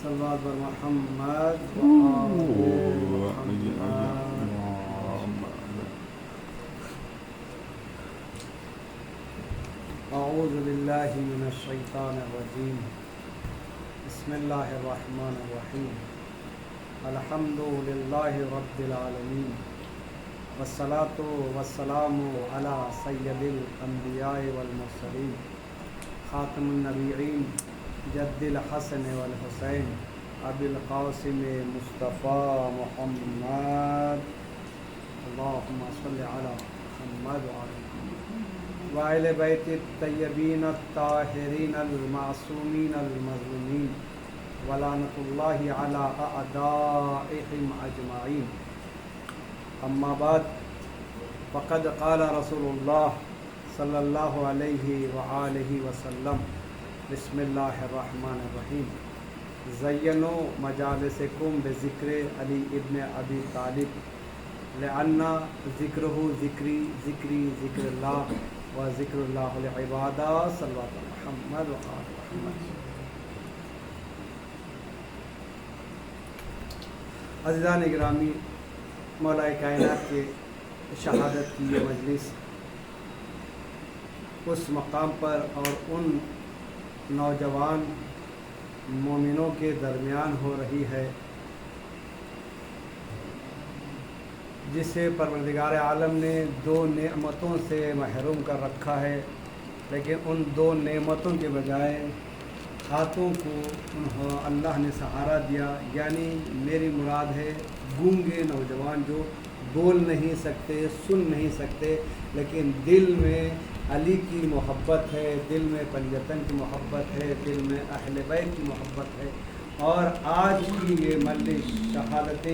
صلوات بر محمد اعوذ باللہ من الشیطان الرجیم بسم اللہ الرحمن الرحیم الحمد للہ رب العالمین والصلاة والسلام علی سید الانبیاء والمرسلین خاتم النبیین جد الحسن والحسین ابی القاسم مصطفیٰ محمد اللہم صلی علی محمد وآل بیت الطیبین الطاہرین المعصومین المظلومین ولعنۃ اللہ علی اعدائہم اجمعین اما بعد فقد قال رسول اللہ صلی اللہ علیہ وآلہ وسلم بسم اللہ الرحمن الرحیم زینوا مجالسکم بذکر علی ابن ابی طالب لأن ذکرہ ذکری ذکری ذکر اللہ و ذکر اللہ العبادہ صلی اللہ علیہ محمد وآل محمد. عزیزان گرامی، مولا کائنات کے شہادت کی یہ مجلس اس مقام پر اور ان نوجوان مومنوں کے درمیان ہو رہی ہے جسے پروردگار عالم نے دو نعمتوں سے محروم کر رکھا ہے، لیکن ان دو نعمتوں کے بجائے ہاتھوں کو اللہ نے سہارا دیا. یعنی میری مراد ہے گونگے نوجوان جو بول نہیں سکتے، سن نہیں سکتے، لیکن دل میں علی کی محبت ہے، دل میں پنجتن کی محبت ہے، دل میں اہل بیت کی محبت ہے. اور آج کی یہ مجلس شہادت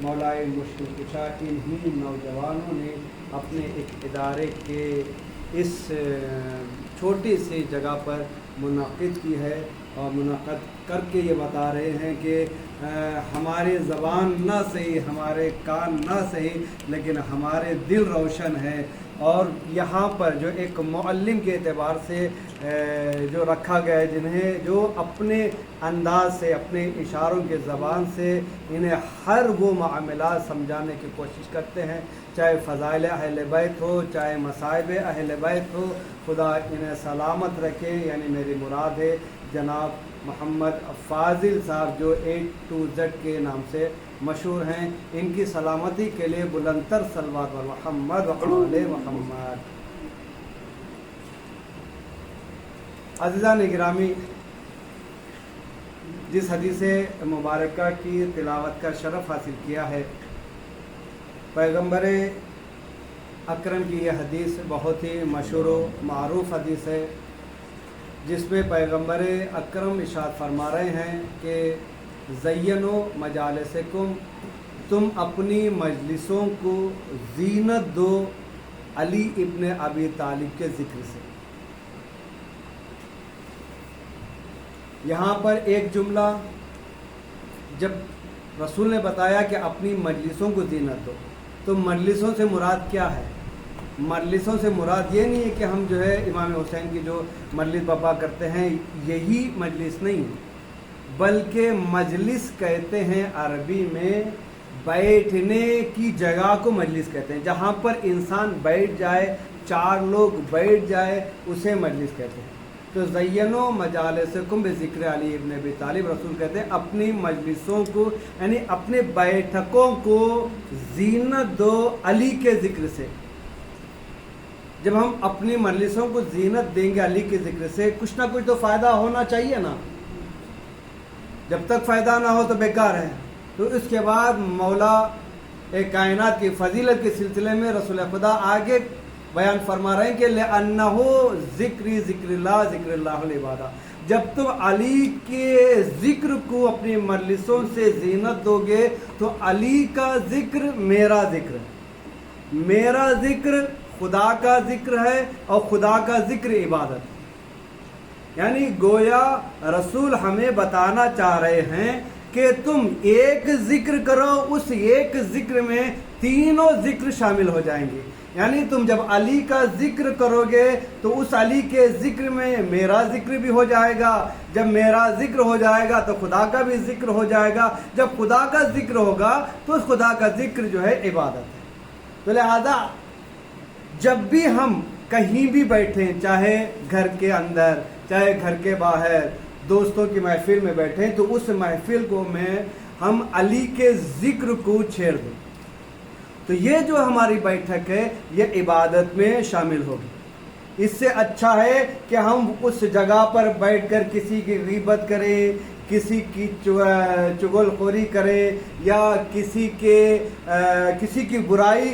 مولائے مشکل کشا انہی نوجوانوں نے اپنے ایک ادارے کے اس چھوٹی سی جگہ پر منعقد کی ہے، اور منعقد کر کے یہ بتا رہے ہیں کہ ہماری زبان نہ صحیح، ہمارے کان نہ صحیح، لیکن ہمارے دل روشن ہے. اور یہاں پر جو ایک معلم کے اعتبار سے جو رکھا گیا ہے، جنہیں جو اپنے انداز سے، اپنے اشاروں کے زبان سے انہیں ہر وہ معاملات سمجھانے کی کوشش کرتے ہیں، چاہے فضائل اہل بیت ہو، چاہے مصائب اہل بیت ہو. خدا انہیں سلامت رکھے. یعنی میری مراد ہے جناب محمد فاضل صاحب جو A to Z کے نام سے مشہور ہیں. ان کی سلامتی کے لیے بلندتر صلوات و محمد وآل محمد. عزیزان گرامی، جس حدیث مبارکہ کی تلاوت کا شرف حاصل کیا ہے، پیغمبر اکرم کی یہ حدیث بہت ہی مشہور و معروف حدیث ہے، جس میں پیغمبر اکرم ارشاد فرما رہے ہیں کہ زینوا مجالسکم، تم اپنی مجلسوں کو زینت دو علی ابن ابی طالب کے ذکر سے. یہاں پر ایک جملہ جب رسول نے بتایا کہ اپنی مجلسوں کو زینت دو، تو مجلسوں سے مراد کیا ہے؟ مجلسوں سے مراد یہ نہیں ہے کہ ہم جو ہے امام حسین کی جو مجلس برپا کرتے ہیں یہی مجلس نہیں ہے، بلکہ مجلس کہتے ہیں عربی میں بیٹھنے کی جگہ کو مجلس کہتے ہیں. جہاں پر انسان بیٹھ جائے، چار لوگ بیٹھ جائے، اسے مجلس کہتے ہیں. تو زینوا مجالسکم بذکر علی ابن ابی طالب، رسول کہتے ہیں اپنی مجلسوں کو، یعنی اپنے بیٹھکوں کو زینت دو علی کے ذکر سے. جب ہم اپنی مجلسوں کو زینت دیں گے علی کے ذکر سے، کچھ نہ کچھ تو فائدہ ہونا چاہیے نا. جب تک فائدہ نہ ہو تو بیکار ہے. تو اس کے بعد مولا کائنات کی فضیلت کے سلسلے میں رسول خدا آگے بیان فرما رہے ہیں کہ لأنہ ذکری ذکر اللہ العبادہ. جب تم علی کے ذکر کو اپنی مجلسوں سے زینت دو گے تو علی کا ذکر میرا ذکر ہے، میرا ذکر خدا کا ذکر ہے، اور خدا کا ذکر عبادت. یعنی گویا رسول ہمیں بتانا چاہ رہے ہیں کہ تم ایک ذکر کرو، اس ایک ذکر میں تینوں ذکر شامل ہو جائیں گے. یعنی تم جب علی کا ذکر کرو گے تو اس علی کے ذکر میں میرا ذکر بھی ہو جائے گا، جب میرا ذکر ہو جائے گا تو خدا کا بھی ذکر ہو جائے گا، جب خدا کا ذکر ہوگا تو اس خدا کا ذکر جو ہے عبادت ہے۔ تو لہذا جب بھی ہم کہیں بھی بیٹھیں، چاہے گھر کے اندر چاہے گھر کے باہر، دوستوں کی محفل میں بیٹھیں، تو اس محفل کو میں ہم علی کے ذکر کو چھیڑ دیں تو یہ جو ہماری بیٹھک ہے یہ عبادت میں شامل ہوگی۔ اس سے اچھا ہے کہ ہم اس جگہ پر بیٹھ کر کسی کی غیبت کریں، کسی کی چغل خوری کریں یا کسی کی برائی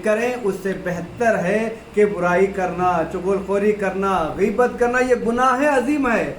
کریں، اس سے بہتر ہے کہ برائی کرنا، چغل خوری کرنا، غیبت کرنا یہ گناہ عظیم ہے،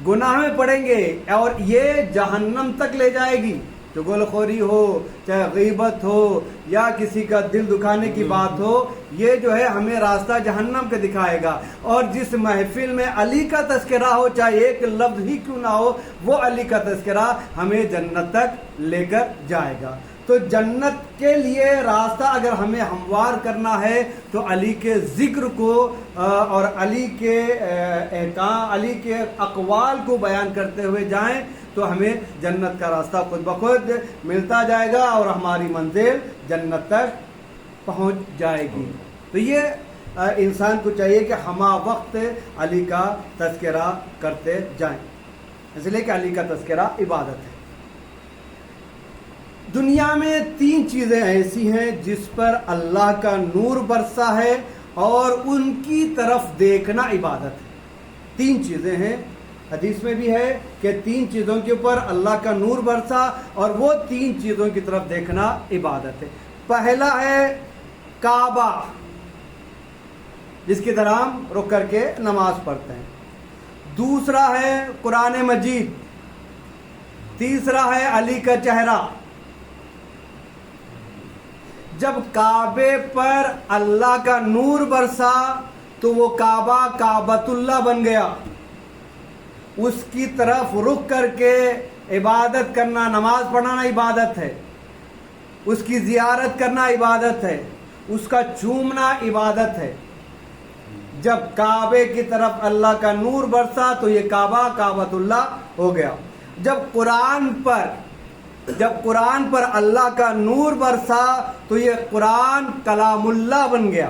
گناہ میں پڑیں گے اور یہ جہنم تک لے جائے گی۔ چغل خوری ہو، چاہے غیبت ہو یا کسی کا دل دکھانے کی بات ہو، یہ جو ہے ہمیں راستہ جہنم کا دکھائے گا۔ اور جس محفل میں علی کا تذکرہ ہو، چاہے ایک لفظ ہی کیوں نہ ہو، وہ علی کا تذکرہ ہمیں جنت تک لے کر جائے گا۔ تو جنت کے لیے راستہ اگر ہمیں ہموار کرنا ہے تو علی کے ذکر کو اور علی کے احکام، علی کے اقوال کو بیان کرتے ہوئے جائیں تو ہمیں جنت کا راستہ خود بخود ملتا جائے گا اور ہماری منزل جنت تک پہنچ جائے گی۔ تو یہ انسان کو چاہیے کہ ہمہ وقت علی کا تذکرہ کرتے جائیں، اس لیے کہ علی کا تذکرہ عبادت ہے۔ دنیا میں 3 چیزیں ایسی ہیں جس پر اللہ کا نور برسا ہے اور ان کی طرف دیکھنا عبادت ہے۔ 3 چیزیں ہیں، حدیث میں بھی ہے کہ 3 چیزوں کے اوپر اللہ کا نور برسا اور وہ 3 چیزوں کی طرف دیکھنا عبادت ہے۔ پہلا ہے کعبہ، جس کی طرح ہم رک کر کے نماز پڑھتے ہیں۔ دوسرا ہے قرآن مجید۔ تیسرا ہے علی کا چہرہ۔ جب کعبے پر اللہ کا نور برسا تو وہ کعبہ کعبۃ اللہ بن گیا، اس کی طرف رخ کر کے عبادت کرنا، نماز پڑھنا عبادت ہے، اس کی زیارت کرنا عبادت ہے، اس کا چومنا عبادت ہے۔ جب کعبے کی طرف اللہ کا نور برسا تو یہ کعبہ کعبۃ اللہ ہو گیا۔ جب قرآن پر اللہ کا نور برسا تو یہ قرآن کلام اللہ بن گیا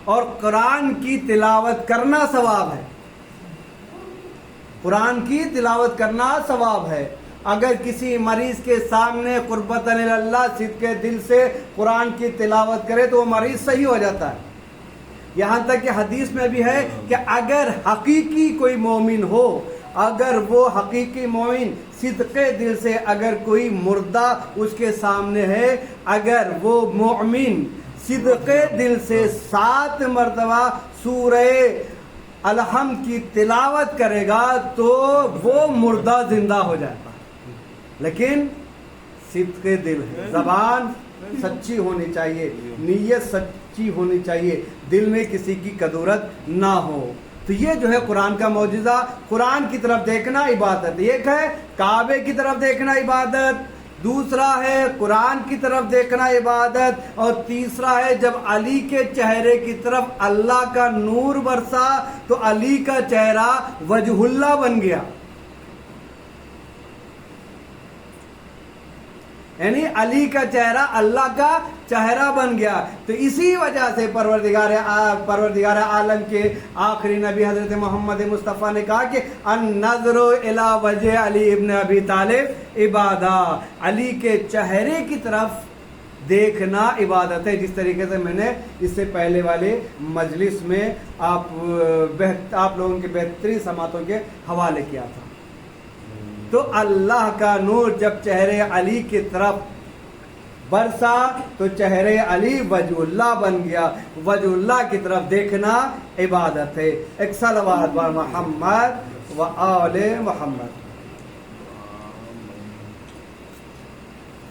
اور قرآن کی تلاوت کرنا ثواب ہے، قرآن کی تلاوت کرنا ثواب ہے۔ اگر کسی مریض کے سامنے قربت اللہ صدق کے دل سے قرآن کی تلاوت کرے تو وہ مریض صحیح ہو جاتا ہے۔ یہاں تک کہ حدیث میں بھی ہے کہ اگر حقیقی کوئی مومن ہو، اگر وہ حقیقی مومن صدق دل سے اگر کوئی مردہ اس کے سامنے ہے، اگر وہ مومن صدق دل سے 7 مرتبہ سورہ الحمد کی تلاوت کرے گا تو وہ مردہ زندہ ہو جائے گا۔ لیکن صدق دل ہے، زبان سچی ہونی چاہیے، نیت سچی ہونی چاہیے، دل میں کسی کی کدورت نہ ہو۔ تو یہ جو ہے قرآن کا معجزہ، قرآن کی طرف دیکھنا عبادت۔ ایک ہے کعبے کی طرف دیکھنا عبادت، دوسرا ہے قرآن کی طرف دیکھنا عبادت، اور تیسرا ہے جب علی کے چہرے کی طرف اللہ کا نور برسا تو علی کا چہرہ وجہ اللہ بن گیا، یعنی علی کا چہرہ اللہ کا چہرہ بن گیا۔ تو اسی وجہ سے پروردگار عالم کے آخری نبی حضرت محمد مصطفیٰ نے کہا کہ النظر الی وجہ علی ابن ابی طالب عبادہ، علی کے چہرے کی طرف دیکھنا عبادت ہے۔ جس طریقے سے میں نے اس سے پہلے والے مجلس میں آپ لوگوں کے بہترین سماعتوں کے حوالے کیا تھا۔ تو اللہ کا نور جب چہرے علی کی طرف برسا تو چہرے علی وجہ اللہ بن گیا، وجہ اللہ کی طرف دیکھنا عبادت ہے۔ ایک صلوات بر محمد و آل محمد۔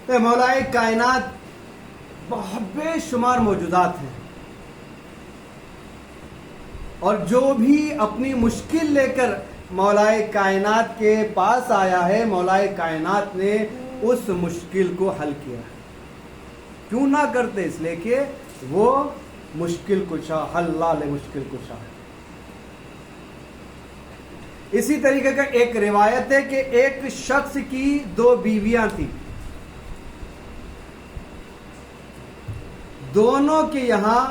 تو مولائے کائنات بہت بے شمار موجودات ہیں، اور جو بھی اپنی مشکل لے کر مولائے کائنات کے پاس آیا ہے، مولائے کائنات نے اس مشکل کو حل کیا ہے۔ کیوں نہ کرتے؟ اس لیے کہ وہ مشکل کشا، حلال مشکل کشا ہے۔ اسی طریقے کا ایک روایت ہے کہ ایک شخص کی 2 بیویاں تھیں، دونوں کے یہاں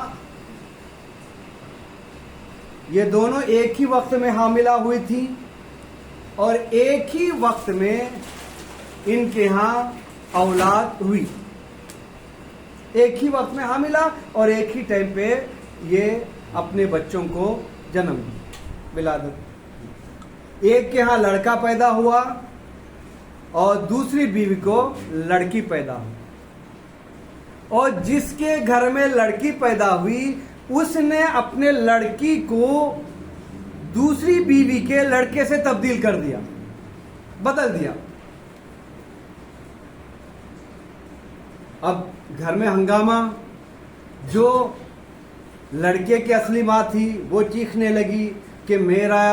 یہ دونوں ایک ہی وقت میں حاملہ ہوئی تھی اور ایک ہی وقت میں ان کے ہاں اولاد ہوئی، ایک ہی وقت میں حاملہ اور ایک ہی ٹائم پہ یہ اپنے بچوں کو جنم دی، ولادت۔ ایک کے ہاں لڑکا پیدا ہوا اور دوسری بیوی کو لڑکی پیدا ہوئی، اور جس کے گھر میں لڑکی پیدا ہوئی اس نے اپنے لڑکی کو دوسری بیوی کے لڑکے سے تبدیل کر دیا، بدل دیا۔ اب گھر میں ہنگامہ، جو لڑکے کی اصلی ماں تھی وہ چیخنے لگی کہ میرا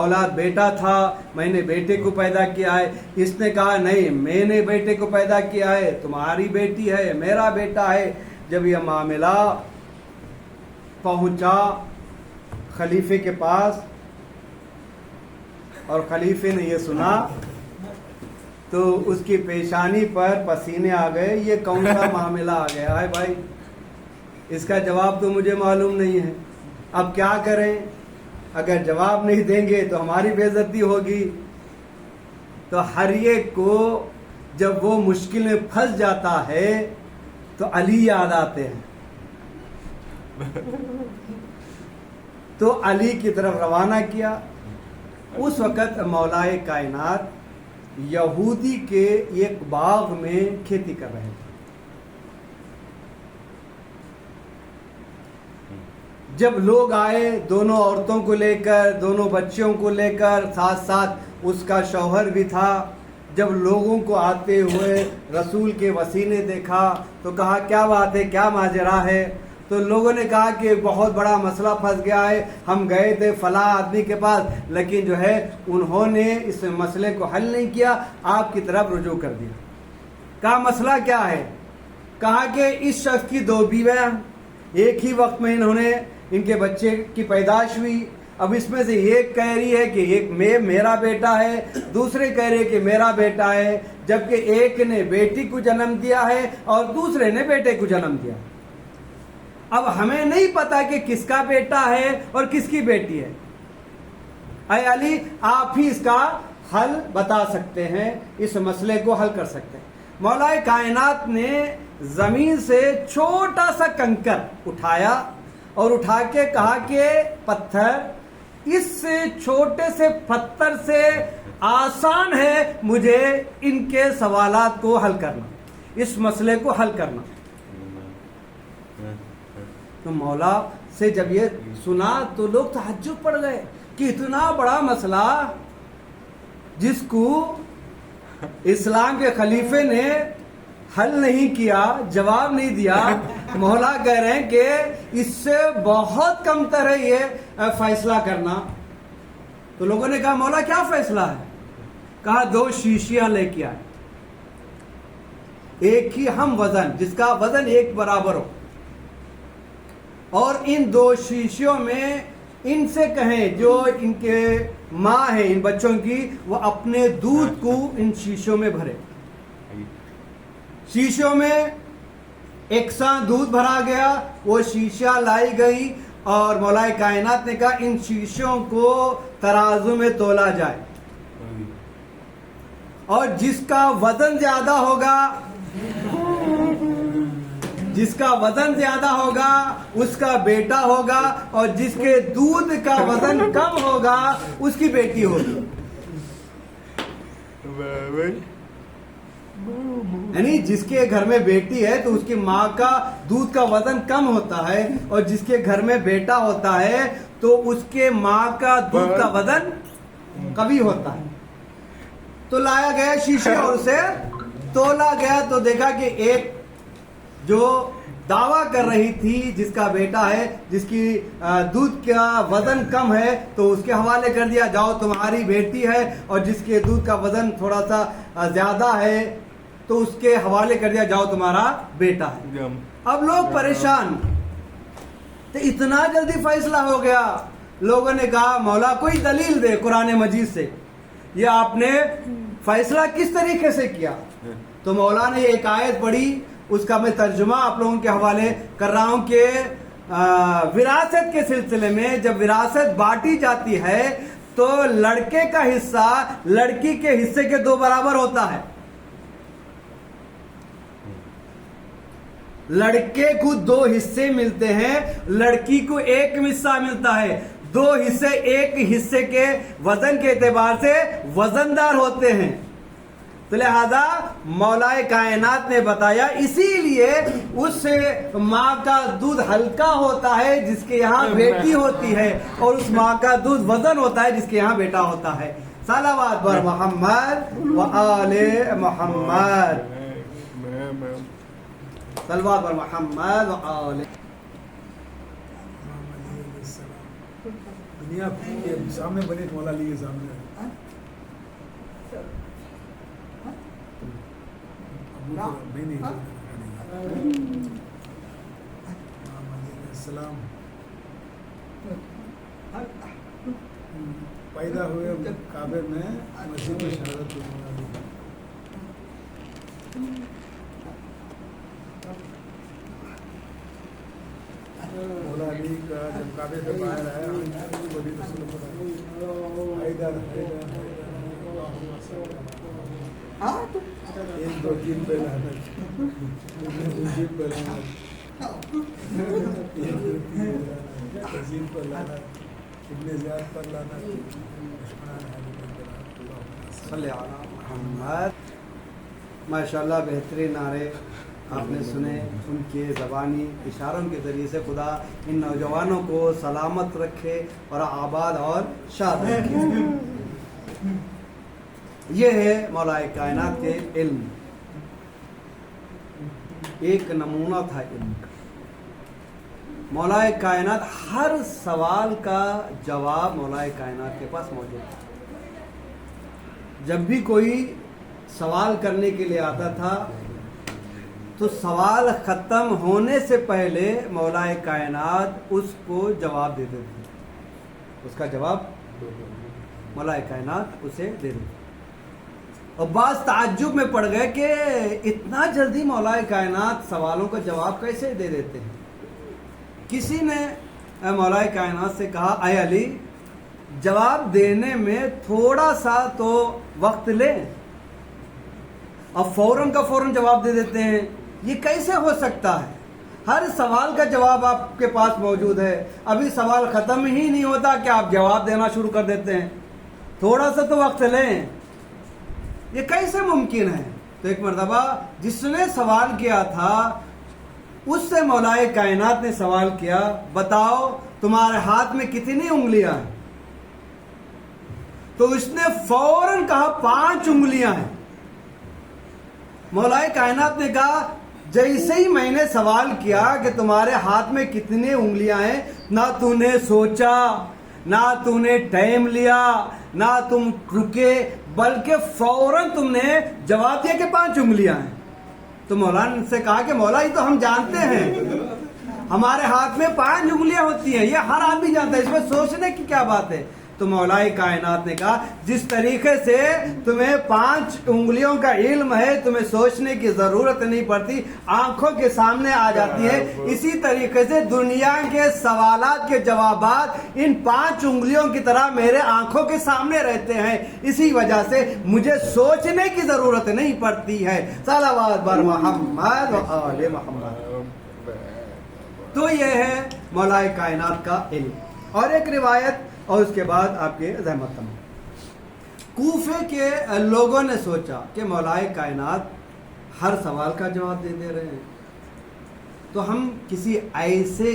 اولاد بیٹا تھا، میں نے بیٹے کو پیدا کیا ہے۔ اس نے کہا نہیں، میں نے بیٹے کو پیدا کیا ہے، تمہاری بیٹی ہے، میرا بیٹا ہے۔ جب یہ معاملہ پہنچا خلیفے کے پاس اور خلیفے نے یہ سنا تو اس کی پیشانی پر پسینے آ گئے۔ یہ کون سا معاملہ آ گیا ہے بھائی؟ اس کا جواب تو مجھے معلوم نہیں ہے، اب کیا کریں؟ اگر جواب نہیں دیں گے تو ہماری بے عزتی ہوگی۔ تو ہر ایک کو جب وہ مشکل میں پھنس جاتا ہے تو علی یاد آتے ہیں، تو علی کی طرف روانہ کیا۔ اس وقت مولائے کائنات یہودی کے ایک باغ میں کھیتی کر رہے تھے۔ جب لوگ آئے دونوں عورتوں کو لے کر، دونوں بچوں کو لے کر، ساتھ ساتھ اس کا شوہر بھی تھا، جب لوگوں کو آتے ہوئے رسول کے وسیع نے دیکھا تو کہا کیا بات ہے، کیا ماجرا ہے؟ تو لوگوں نے کہا کہ بہت بڑا مسئلہ پھنس گیا ہے، ہم گئے تھے فلاں آدمی کے پاس لیکن جو ہے انہوں نے اس مسئلے کو حل نہیں کیا، آپ کی طرف رجوع کر دیا۔ کہا مسئلہ کیا ہے؟ کہا کہ اس شخص کی 2 بیویاں، ایک ہی وقت میں انہوں نے ان کے بچے کی پیدائش ہوئی۔ اب اس میں سے ایک کہہ رہی ہے کہ ایک میرا بیٹا ہے، دوسرے کہہ رہے کہ میرا بیٹا ہے، جبکہ ایک نے بیٹی کو جنم دیا ہے اور دوسرے نے بیٹے کو جنم دیا۔ اب ہمیں نہیں پتا کہ کس کا بیٹا ہے اور کس کی بیٹی ہے۔ اے علی، آپ ہی اس کا حل بتا سکتے ہیں، اس مسئلے کو حل کر سکتے ہیں۔ مولا کائنات نے زمین سے چھوٹا سا کنکر اٹھایا اور اٹھا کے کہا کہ پتھر، اس سے چھوٹے سے پتھر سے آسان ہے مجھے ان کے سوالات کو حل کرنا، اس مسئلے کو حل کرنا۔ تو مولا سے جب یہ سنا تو لوگ تعجب پڑ گئے کہ اتنا بڑا مسئلہ جس کو اسلام کے خلیفے نے حل نہیں کیا، جواب نہیں دیا، مولا کہہ رہے ہیں کہ اس سے بہت کم تر ہے یہ فیصلہ کرنا۔ تو لوگوں نے کہا مولا کیا فیصلہ ہے؟ کہا 2 شیشیاں لے کے آئے، ایک ہی ہم وزن، جس کا وزن ایک برابر ہو، اور ان 2 شیشیوں میں ان سے کہیں جو ان کے ماں ہیں ان بچوں کی، وہ اپنے دودھ کو ان شیشوں میں بھرے۔ شیشوں میں یکساں دودھ بھرا گیا، وہ شیشہ لائی گئی اور مولا کائنات نے کہا ان شیشوں کو ترازو میں تولا جائے، اور جس کا وزن زیادہ ہوگا، جس کا وزن زیادہ ہوگا اس کا بیٹا ہوگا، اور جس کے دودھ کا وزن کم ہوگا اس کی بیٹی ہوگی۔ یعنی جس کے گھر میں بیٹی ہے تو اس کی ماں کا دودھ کا وزن کم ہوتا ہے، اور جس کے گھر میں بیٹا ہوتا ہے تو اس کے ماں کا دودھ کا وزن قوی ہوتا ہے۔ تو لایا گیا شیشے اور اسے تولا گیا تو دیکھا کہ ایک جو دعویٰ کر رہی تھی جس کا بیٹا ہے، جس کی دودھ کا وزن کم ہے، تو اس کے حوالے کر دیا جاؤ تمہاری بیٹی ہے، اور جس کے دودھ کا وزن تھوڑا سا زیادہ ہے تو اس کے حوالے کر دیا جاؤ تمہارا بیٹا ہے۔ اب لوگ پریشان تو اتنا جلدی فیصلہ ہو گیا. لوگوں نے کہا مولا کوئی دلیل دے قرآن مجید سے یہ آپ نے فیصلہ کس طریقے سے کیا. تو مولا نے ایک آیت پڑھی, اس کا میں ترجمہ آپ لوگوں کے حوالے کر رہا ہوں کہ وراثت کے سلسلے میں جب وراثت بانٹی جاتی ہے تو لڑکے کا حصہ لڑکی کے حصے کے 2 برابر ہوتا ہے. لڑکے کو 2 حصے ملتے ہیں, لڑکی کو 1 حصہ ملتا ہے. 2 حصے ایک حصے کے وزن کے اعتبار سے وزندار ہوتے ہیں. تو لہذا مولا کائنات نے بتایا اسی لیے اس ماں کا دودھ ہلکا ہوتا ہے جس کے یہاں بیٹی ہوتی ہے, اور اس ماں کا دودھ وزن ہوتا ہے جس کے یہاں بیٹا ہوتا ہے. صلوات بر محمد و آل محمد, صلوات بر محمد و آل. دنیا کے سامنے بنے مولا علی کے سامنے السلام پیدا ہوئے کعبے میں مسجد میں شہادت مولا علی کا جب کعبے سے باہر آیا حیدر حیدر 1 2 3 پہ لعنت, 2 پہ لعنت, 1 2 3 تزید پر لعنت, ابن زیاد پر لعنت, صلی علی محمد. ماشاءاللہ بہترین نعرے آپ نے سنے. ان کے زبانی اشاروں کے ذریعے سے خدا ان نوجوانوں کو سلامت رکھے اور آباد اور شاد رکھے. یہ ہے مولا کائنات کے علم, ایک نمونہ تھا علم کا. مولا کائنات ہر سوال کا جواب مولا کائنات کے پاس موجود تھا. جب بھی کوئی سوال کرنے کے لیے آتا تھا تو سوال ختم ہونے سے پہلے مولا کائنات اس کو جواب دے دیتے تھے. اس کا جواب مولا کائنات اسے دے دیتے. اور بعض تعجب میں پڑ گئے کہ اتنا جلدی مولا کائنات سوالوں کا جواب کیسے دے دیتے ہیں. کسی نے مولا کائنات سے کہا اے علی جواب دینے میں تھوڑا سا تو وقت لیں, اب فوراً کا فوراً جواب دے دیتے ہیں, یہ کیسے ہو سکتا ہے؟ ہر سوال کا جواب آپ کے پاس موجود ہے, ابھی سوال ختم ہی نہیں ہوتا کہ آپ جواب دینا شروع کر دیتے ہیں. تھوڑا سا تو وقت لیں, یہ کیسے ممکن ہے؟ تو ایک مرتبہ جس نے سوال کیا تھا اس سے مولا کائنات نے سوال کیا بتاؤ تمہارے ہاتھ میں کتنی انگلیاں ہیں؟ تو اس نے فوراً کہا 5 انگلیاں ہیں. مولا کائنات نے کہا جیسے ہی میں نے سوال کیا کہ تمہارے ہاتھ میں کتنی انگلیاں ہیں, نہ تو نے سوچا, نہ تو نے ٹائم لیا, نہ تم رکے, بلکہ فوراً تم نے جواب دیا کہ 5 انگلیاں ہیں. تو مولانا سے کہا کہ مولا یہ تو ہم جانتے ہیں, ہمارے ہاتھ میں 5 انگلیاں ہوتی ہیں, یہ ہر آدمی جانتا ہے, اس میں سوچنے کی کیا بات ہے. تو مولا کائنات نے کہا جس طریقے سے تمہیں 5 انگلیوں کا علم ہے, تمہیں سوچنے کی ضرورت نہیں پڑتی, آنکھوں کے سامنے آ جاتی ہے, اسی طریقے سے دنیا کے سوالات کے جوابات ان 5 انگلیوں کی طرح میرے آنکھوں کے سامنے رہتے ہیں, اسی وجہ سے مجھے سوچنے کی ضرورت نہیں پڑتی ہے. صلوات بر محمد و آل محمد. تو یہ ہے مولا کائنات کا علم. اور ایک روایت اور اس کے بعد آپ کے زحمت تمام. کوفے کے لوگوں نے سوچا کہ مولا کائنات ہر سوال کا جواب دے رہے ہیں, تو ہم کسی ایسے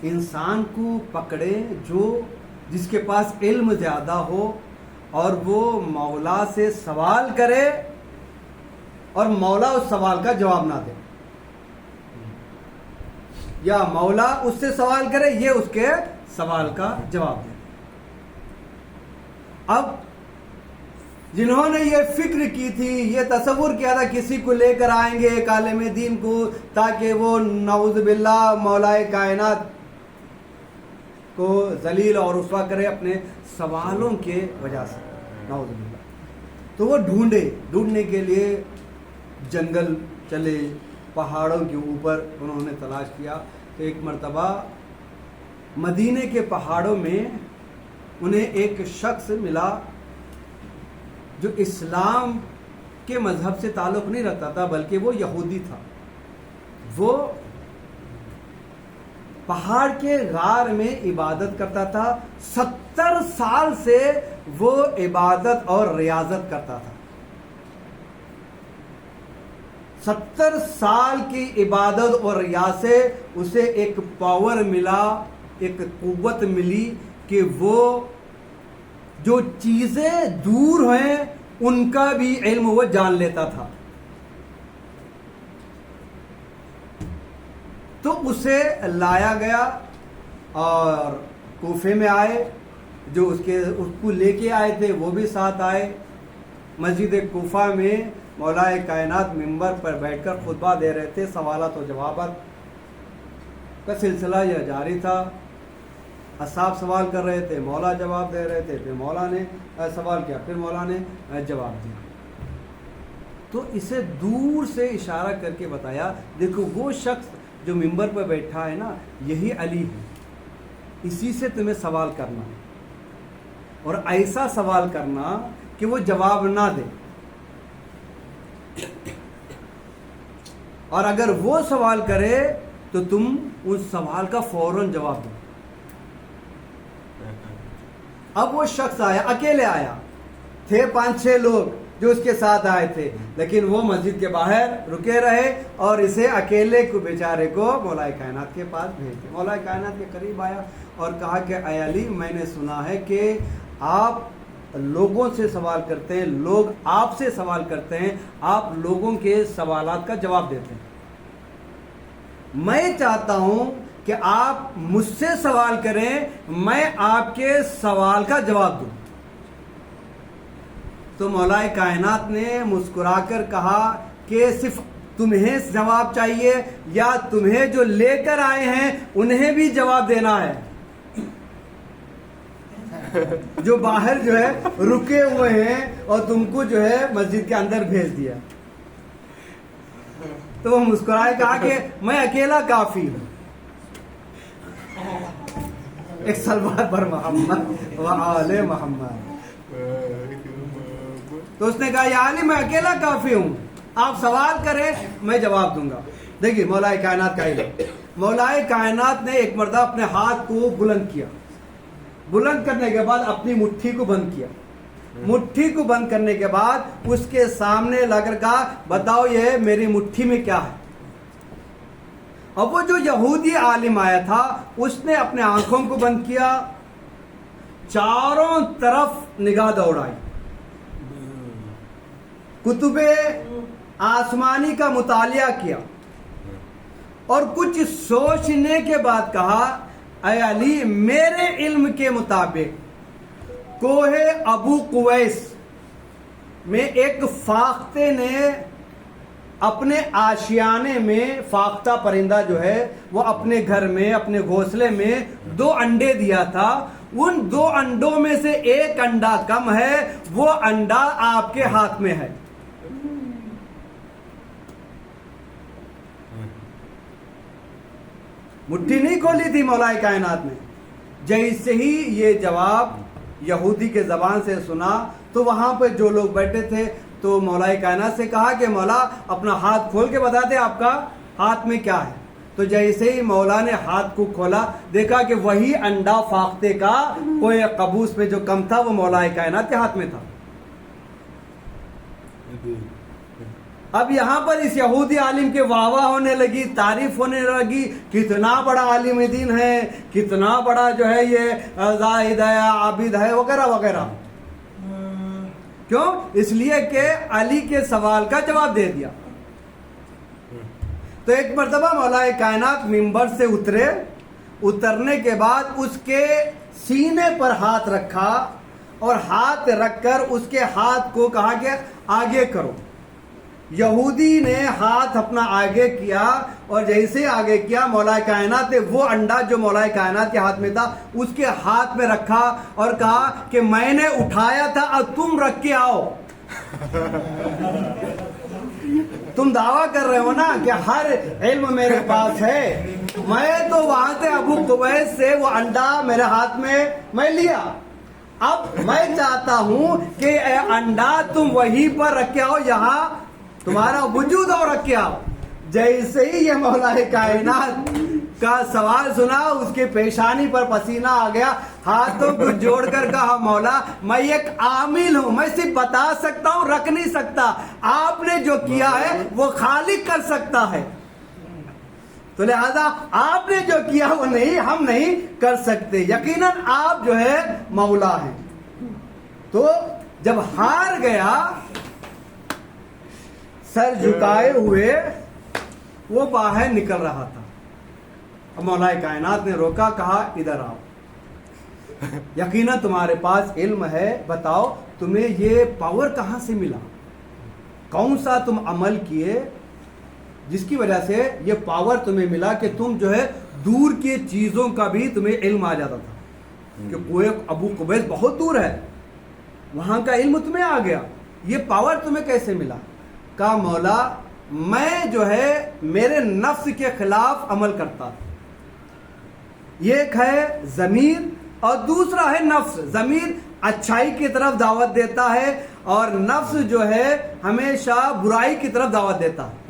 انسان کو پکڑیں جس کے پاس علم زیادہ ہو اور وہ مولا سے سوال کرے اور مولا اس سوال کا جواب نہ دے, یا مولا اس سے سوال کرے یہ اس کے سوال کا جواب دے. اب جنہوں نے یہ فکر کی تھی، یہ تصور کیا تھا کسی کو لے کر آئیں گے ایک عالم دین کو تاکہ وہ نعوذ باللہ مولا کائنات کو ذلیل اور رسوا کرے اپنے سوالوں کے وجہ سے، نعوذ باللہ. تو وہ ڈھونڈنے کے لیے جنگل چلے، پہاڑوں کے اوپر انہوں نے تلاش کیا. تو ایک مرتبہ مدینے کے پہاڑوں میں انہیں ایک شخص ملا جو اسلام کے مذہب سے تعلق نہیں رکھتا تھا بلکہ وہ یہودی تھا. وہ پہاڑ کے غار میں عبادت کرتا تھا، 70 سال سے وہ عبادت اور ریاضت کرتا تھا. 70 سال کی عبادت اور ریاضت سے اسے ایک پاور ملا، ایک قوت ملی کہ وہ جو چیزیں دور ہیں ان کا بھی علم وہ جان لیتا تھا. تو اسے لایا گیا اور کوفے میں آئے، جو اس کو لے کے آئے تھے وہ بھی ساتھ آئے. مسجد کوفہ میں مولا کائنات منبر پر بیٹھ کر خطبہ دے رہے تھے. سوالات و جوابات کا سلسلہ یہ جاری تھا. اصحاب سوال کر رہے تھے، مولا جواب دے رہے تھے، پھر مولا نے سوال کیا، پھر مولا نے جواب دیا. تو اسے دور سے اشارہ کر کے بتایا، دیکھو وہ شخص جو منبر پر بیٹھا ہے نا، یہی علی ہے، اسی سے تمہیں سوال کرنا اور ایسا سوال کرنا کہ وہ جواب نہ دے، اور اگر وہ سوال کرے تو تم اس سوال کا فوراً جواب دو. اب وہ شخص آیا، اکیلے آیا، تھے 5-6 لوگ جو اس کے ساتھ آئے تھے، لیکن وہ مسجد کے باہر رکے رہے اور اسے اکیلے کو بیچارے کو مولا کائنات کے پاس بھیج دیا. مولا کائنات کے قریب آیا اور کہا کہ اے علی، میں نے سنا ہے کہ آپ لوگوں سے سوال کرتے ہیں، لوگ آپ سے سوال کرتے ہیں، آپ لوگوں کے سوالات کا جواب دیتے ہیں. میں چاہتا ہوں کہ آپ مجھ سے سوال کریں، میں آپ کے سوال کا جواب دوں. تو مولا کائنات نے مسکرا کر کہا کہ صرف تمہیں جواب چاہیے یا تمہیں جو لے کر آئے ہیں انہیں بھی جواب دینا ہے؟ جو باہر جو ہے رکے ہوئے ہیں اور تم کو جو ہے مسجد کے اندر بھیج دیا. تو وہ مسکرائے کہا کہ میں اکیلا کافی ہوں. ایک سلوات پر محمد و آل محمد. تو اس نے کہا یا علی، میں اکیلا کافی ہوں، آپ سوال کریں میں جواب دوں گا. دیکھیے مولا کائنات کا علم. مولا کائنات نے ایک مرتبہ اپنے ہاتھ کو بلند کیا، بلند کرنے کے بعد اپنی مٹھی کو بند کیا. مٹھی کو بند کرنے کے بعد اس کے سامنے لا کر کہا بتاؤ یہ میری مٹھی میں کیا ہے. اب وہ جو یہودی عالم آیا تھا اس نے اپنے آنکھوں کو بند کیا، چاروں طرف نگاہ دوڑائی، کتب آسمانی کا مطالعہ کیا اور کچھ سوچنے کے بعد کہا اے علی، میرے علم کے مطابق کوہ ابو قویس میں ایک فاختے نے اپنے آشیانے میں، فاختہ پرندہ جو ہے وہ اپنے گھر میں اپنے گھونسلے میں 2 انڈے دیا تھا. ان 2 انڈوں میں سے ایک انڈا کم ہے، وہ انڈا آپ کے ہاتھ میں ہے. مٹھی نہیں کھولی تھی مولا کائنات نے. جیسے ہی یہ جواب یہودی کے زبان سے سنا تو وہاں پہ جو لوگ بیٹھے تھے تو مولا کائنات سے کہا کہ مولا اپنا ہاتھ کھول کے بتا دے آپ کا ہاتھ میں کیا ہے. تو جیسے ہی مولا نے ہاتھ کو کھولا دیکھا کہ وہی انڈا فاختے کا کوئی قبوس میں جو کم تھا وہ مولا کائنات کے ہاتھ میں تھا. اب یہاں پر اس یہودی عالم کے واہ واہ ہونے لگی، تعریف ہونے لگی، کتنا بڑا عالم دین ہے، کتنا بڑا جو ہے یہ زاہد ہے، عابد ہے، وغیرہ وغیرہ. کیوں؟ اس لیے کہ علی کے سوال کا جواب دے دیا. تو ایک مرتبہ مولا کائنات منبر سے اترے، اترنے کے بعد اس کے سینے پر ہاتھ رکھا اور ہاتھ رکھ کر اس کے ہاتھ کو کہا کہ آگے کرو. یہودی نے ہاتھ اپنا آگے کیا اور جیسے آگے کیا مولا کائنات نے وہ انڈا جو مولا کائنات کے ہاتھ میں تھا اس کے ہاتھ میں رکھا اور کہا کہ میں نے اٹھایا تھا اور تم رکھ کے آؤ. تم دعویٰ کر رہے ہو نا کہ ہر علم میرے پاس ہے. میں تو وہاں سے ابو قبیس سے وہ انڈا میرے ہاتھ میں لیا. اب میں چاہتا ہوں کہ اے انڈا تم وہیں پر رکھ کے آؤ یہاں تمہارا وجود اور رکھ کے آؤ. جیسے ہی یہ مولا کائنات کا سوال سنا اس کے پیشانی پر پسینہ آ گیا. ہاتھوں کو جوڑ کر کہا مولا میں ایک عامل ہوں, میں صرف بتا سکتا ہوں, رکھ نہیں سکتا. آپ نے جو کیا ہے وہ خالق کر سکتا ہے, تو لہذا آپ نے جو کیا وہ نہیں, ہم نہیں کر سکتے. یقیناً آپ جو ہے مولا ہیں. تو جب ہار گیا سر جھکائے ہوئے وہ باہر نکل رہا تھا. اب مولا کائنات نے روکا, کہا ادھر آؤ, یقیناً تمہارے پاس علم ہے, بتاؤ تمہیں یہ پاور کہاں سے ملا, کون سا تم عمل کیے جس کی وجہ سے یہ پاور تمہیں ملا کہ تم جو ہے دور کی چیزوں کا بھی تمہیں علم آ جاتا تھا کہ کوئی ابو قبیس بہت دور ہے, وہاں کا علم تمہیں آ گیا, یہ پاور تمہیں کیسے ملا؟ کہا مولا میں جو ہے میرے نفس کے خلاف عمل کرتا تھا. ایک ہے ضمیر اور دوسرا ہے نفس. ضمیر اچھائی کی طرف دعوت دیتا ہے اور نفس جو ہے ہمیشہ برائی کی طرف دعوت دیتا ہے.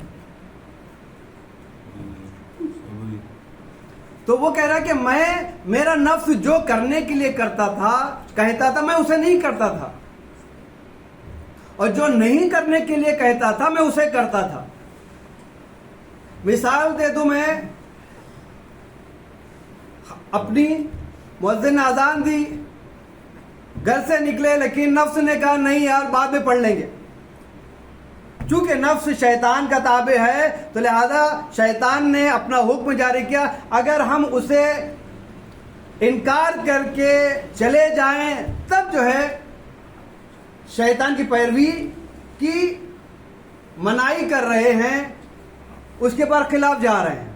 تو وہ کہہ رہا کہ میرا نفس جو کرنے کے لیے کرتا تھا کہتا تھا میں اسے نہیں کرتا تھا, اور جو نہیں کرنے کے لیے کہتا تھا میں اسے کرتا تھا. مثال دے دوں, میں اپنی مؤذن نے اذان دی, گھر سے نکلے لیکن نفس نے کہا نہیں یار بعد میں پڑھ لیں گے. چونکہ نفس شیطان کا تابع ہے تو لہذا شیطان نے اپنا حکم جاری کیا, اگر ہم اسے انکار کر کے چلے جائیں تب جو ہے شیطان کی پیروی کی منائی کر رہے ہیں, اس کے پر خلاف جا رہے ہیں,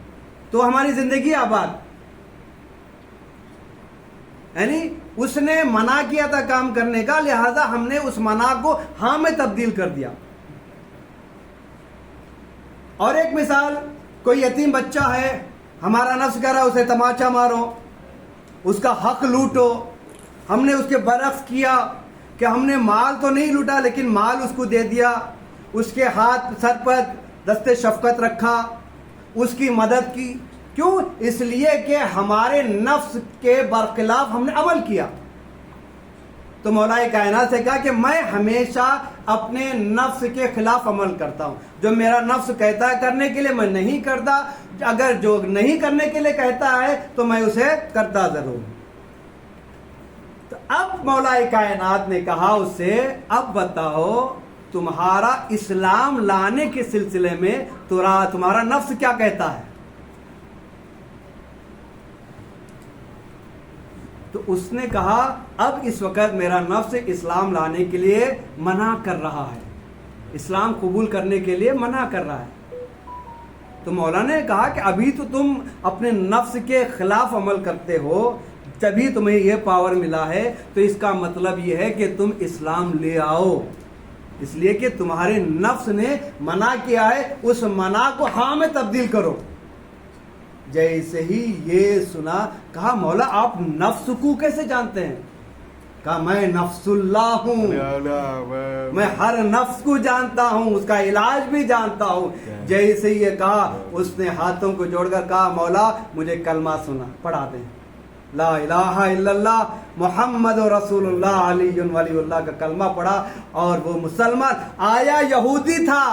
تو ہماری زندگی آباد. یعنی اس نے منع کیا تھا کام کرنے کا, لہذا ہم نے اس منع کو ہاں میں تبدیل کر دیا. اور ایک مثال, کوئی یتیم بچہ ہے, ہمارا نفس کہہ رہا اسے تماچا مارو, اس کا حق لوٹو. ہم نے اس کے برعکس کیا کہ ہم نے مال تو نہیں لوٹا لیکن مال اس کو دے دیا, اس کے ہاتھ سر پر دست شفقت رکھا, اس کی مدد کی. کیوں؟ اس لیے کہ ہمارے نفس کے برخلاف ہم نے عمل کیا. تو مولا کائنات سے کہا کہ میں ہمیشہ اپنے نفس کے خلاف عمل کرتا ہوں. جو میرا نفس کہتا ہے کرنے کے لیے میں نہیں کرتا, اگر جو نہیں کرنے کے لیے کہتا ہے تو میں اسے کرتا ضرور. تو اب مولا کائنات نے کہا اس سے اب بتاؤ تمہارا اسلام لانے کے سلسلے میں تمہارا نفس کیا کہتا ہے؟ تو اس نے کہا اب اس وقت میرا نفس اسلام لانے کے لیے منع کر رہا ہے, اسلام قبول کرنے کے لیے منع کر رہا ہے. تو مولا نے کہا کہ ابھی تو تم اپنے نفس کے خلاف عمل کرتے ہو, تبھی تمہیں یہ پاور ملا ہے, تو اس کا مطلب یہ ہے کہ تم اسلام لے آؤ, اس لیے کہ تمہارے نفس نے منع کیا ہے, اس منع کو ہاں میں تبدیل کرو. جیسے ہی یہ سنا کہا مولا آپ نفس کو کیسے جانتے ہیں؟ کہا میں نفس اللہ ہوں, میں ہر نفس کو جانتا ہوں, اس کا علاج بھی جانتا ہوں. جیسے یہ کہا اس نے ہاتھوں کو جوڑ کر کہا مولا مجھے کلمہ سنا پڑھا دیں, لا الہ الا اللہ محمد رسول اللہ علی ولی اللہ کا کلمہ پڑھا, اور وہ مسلمان. آیا یہودی تھا,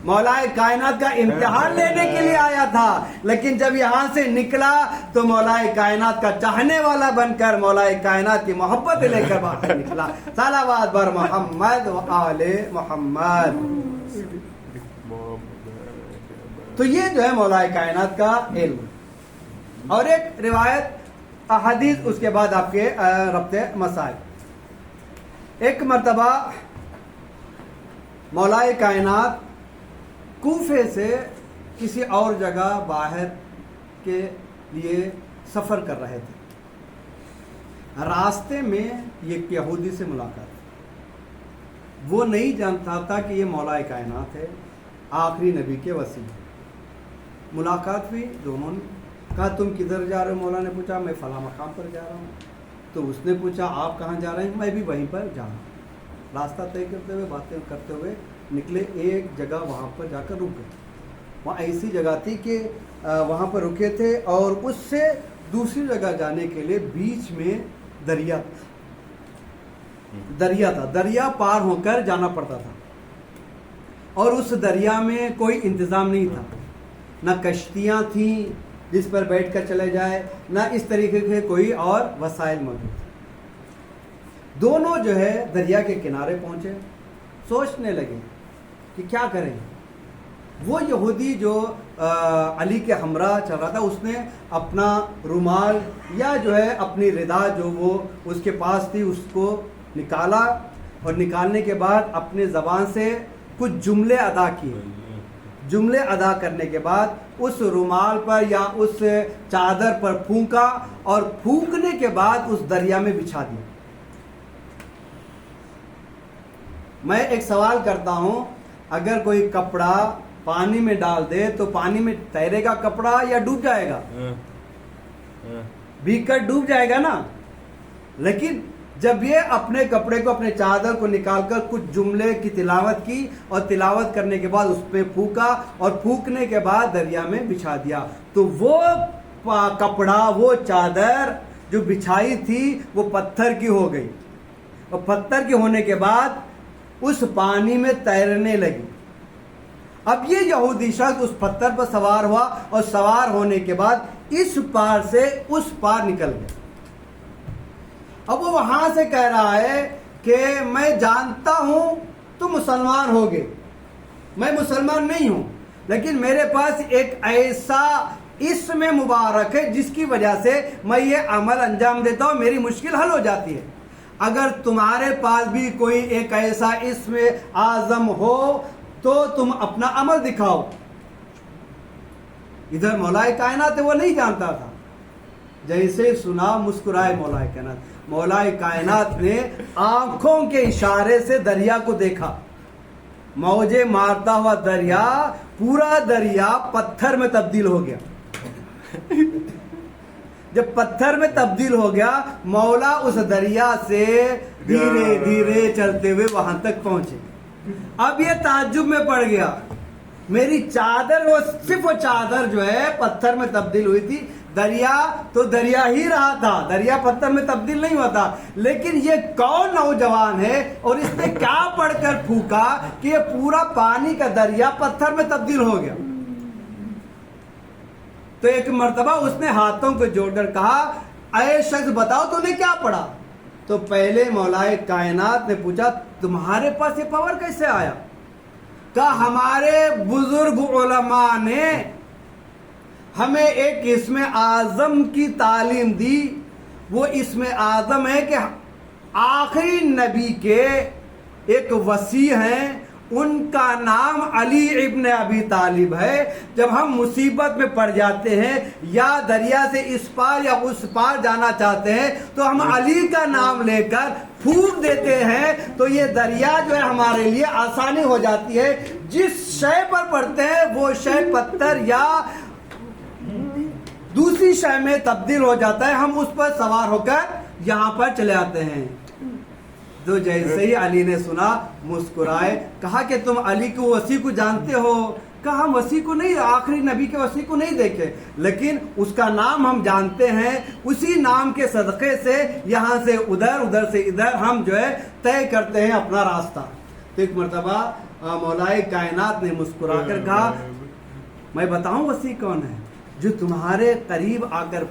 مولا کائنات کا امتحان لینے کے لیے آیا تھا, لیکن جب یہاں سے نکلا تو مولا کائنات کا چاہنے والا بن کر مولا کائنات کی محبت لے کر باہر نکلا. صلوات بر محمد و آل محمد. تو یہ جو ہے مولا کائنات کا علم. اور ایک روایت احادیث اس کے بعد آپ کے ربط مسائل. ایک مرتبہ مولائے کائنات کوفے سے کسی اور جگہ باہر کے لیے سفر کر رہے تھے. راستے میں ایک یہودی سے ملاقات. وہ نہیں جانتا تھا کہ یہ مولائے کائنات ہے, آخری نبی کے وسیع. ملاقات ہوئی, دونوں نے کہا تم کدھر جا رہے ہو؟ مولا نے پوچھا میں فلاں مقام پر جا رہا ہوں. تو اس نے پوچھا آپ کہاں جا رہے ہیں؟ میں بھی وہیں پر جا رہا ہوں. راستہ طے کرتے ہوئے باتیں کرتے ہوئے نکلے. ایک جگہ وہاں پر جا کر رک گئے. وہاں ایسی جگہ تھی کہ وہاں پر رکے تھے اور اس سے دوسری جگہ جانے کے لیے بیچ میں دریا تھا. دریا پار ہو کر جانا پڑتا تھا اور اس دریا میں کوئی انتظام نہیں تھا. نہ کشتیاں تھیں جس پر بیٹھ کر چلے جائے, نہ اس طریقے کے کوئی اور وسائل موجود تھے. دونوں جو ہے دریا کے کنارے پہنچے, سوچنے لگے کہ کیا کریں. وہ یہودی جو علی کے ہمراہ چل رہا تھا اس نے اپنا رومال یا جو ہے اپنی ردا جو وہ اس کے پاس تھی اس کو نکالا, اور نکالنے کے بعد اپنے زبان سے کچھ جملے ادا کیے. جملے ادا کرنے کے بعد اس رومال پر یا اس چادر پر پھونکا اور پھونکنے کے بعد اس دریا میں بچھا دیا. میں ایک سوال کرتا ہوں, اگر کوئی کپڑا پانی میں ڈال دے تو پانی میں تیرے گا کپڑا یا ڈوب جائے گا؟ بھیگ کر ڈوب جائے گا نا. لیکن جب یہ اپنے کپڑے کو اپنے چادر کو نکال کر کچھ جملے کی تلاوت کی اور تلاوت کرنے کے بعد اس پہ پھونکا اور پھونکنے کے بعد دریا میں بچھا دیا, تو وہ کپڑا وہ چادر جو بچھائی تھی وہ پتھر کی ہو گئی, اور پتھر کے ہونے کے بعد اس پانی میں تیرنے لگی. اب یہ یہودی شخص اس پتھر پر سوار ہوا اور سوار ہونے کے بعد اس پار سے اس پار نکل گیا. اب وہ وہاں سے کہہ رہا ہے کہ میں جانتا ہوں تم مسلمان ہوگے, میں مسلمان نہیں ہوں, لیکن میرے پاس ایک ایسا اسم مبارک ہے جس کی وجہ سے میں یہ عمل انجام دیتا ہوں, میری مشکل حل ہو جاتی ہے. اگر تمہارے پاس بھی کوئی ایک ایسا اسم اعظم ہو تو تم اپنا عمل دکھاؤ. ادھر مولائے کائنات وہ نہیں جانتا تھا. جیسے سنا مسکرائے مولائے کائنات. مولائے کائنات نے آنکھوں کے اشارے سے دریا کو دیکھا. موجیں مارتا ہوا دریا, پورا دریا پتھر میں تبدیل ہو گیا. جب پتھر میں تبدیل ہو گیا, مولا اس دریا سے دھیرے دھیرے چلتے ہوئے وہاں تک پہنچے. اب یہ تعجب میں پڑ گیا, میری چادر وہ صرف وہ چادر جو ہے پتھر میں تبدیل ہوئی تھی, دریا تو دریا ہی رہا تھا, دریا پتھر میں تبدیل نہیں ہوا تھا. لیکن یہ کون نوجوان ہے اور اس نے کیا پڑھ کر پھونکا کہ یہ پورا پانی کا دریا پتھر میں تبدیل ہو گیا. تو ایک مرتبہ اس نے ہاتھوں کو جوڑ کر کہا اے شخص بتاؤ تو نے کیا پڑھا؟ تو پہلے مولائے کائنات نے پوچھا تمہارے پاس یہ پاور کیسے آیا؟ کہا ہمارے بزرگ علماء نے ہمیں ایک اسم اعظم کی تعلیم دی. وہ اسم اعظم ہے کہ آخری نبی کے ایک وصی ہیں, ان کا نام علی ابن ابی طالب ہے. جب ہم مصیبت میں پڑ جاتے ہیں یا دریا سے اس پار یا اس پار جانا چاہتے ہیں تو ہم علی کا نام لے کر پھونک دیتے ہیں, تو یہ دریا جو ہے ہمارے لیے آسانی ہو جاتی ہے. جس شے پر پڑتے ہیں وہ شے پتھر یا دوسری شے میں تبدیل ہو جاتا ہے, ہم اس پر سوار ہو کر یہاں پر چلے آتے ہیں. تو جیسے ہی علی نے سنا مسکرائے, کہا کہ تم علی کو وصی کو جانتے ہو؟ کہا ہم وصی کو نہیں, آخری نبی کے وصی کو نہیں دیکھے, لیکن اس کا نام ہم جانتے ہیں. اسی نام کے صدقے سے یہاں سے ادھر, ادھر سے ادھر ہم جو ہے طے کرتے ہیں اپنا راستہ. تو ایک مرتبہ مولائے کائنات نے مسکرا کر کہا میں بتاؤں وصی کون ہے؟ جو تمہارے قریب آ کر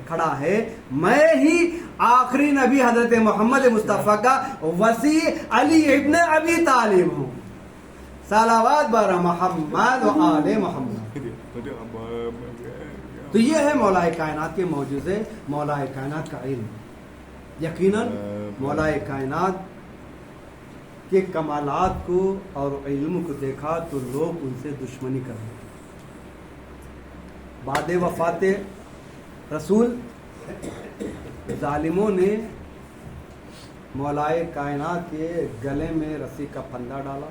کھڑا ہے میں ہی آخری نبی حضرت محمد مصطفیٰ کا وصی علی ابن ابی طالب ہوں. صلوات بر محمد و آل محمد. تو یہ ہے مولائے کائنات کے معجزے, مولائے کائنات کا علم. یقیناً مولائے کائنات کے کمالات کو اور علم کو دیکھا تو لوگ ان سے دشمنی کر رہے. بعد وفات رسول ظالموں نے مولائے کائنات کے گلے میں رسی کا پھندا ڈالا.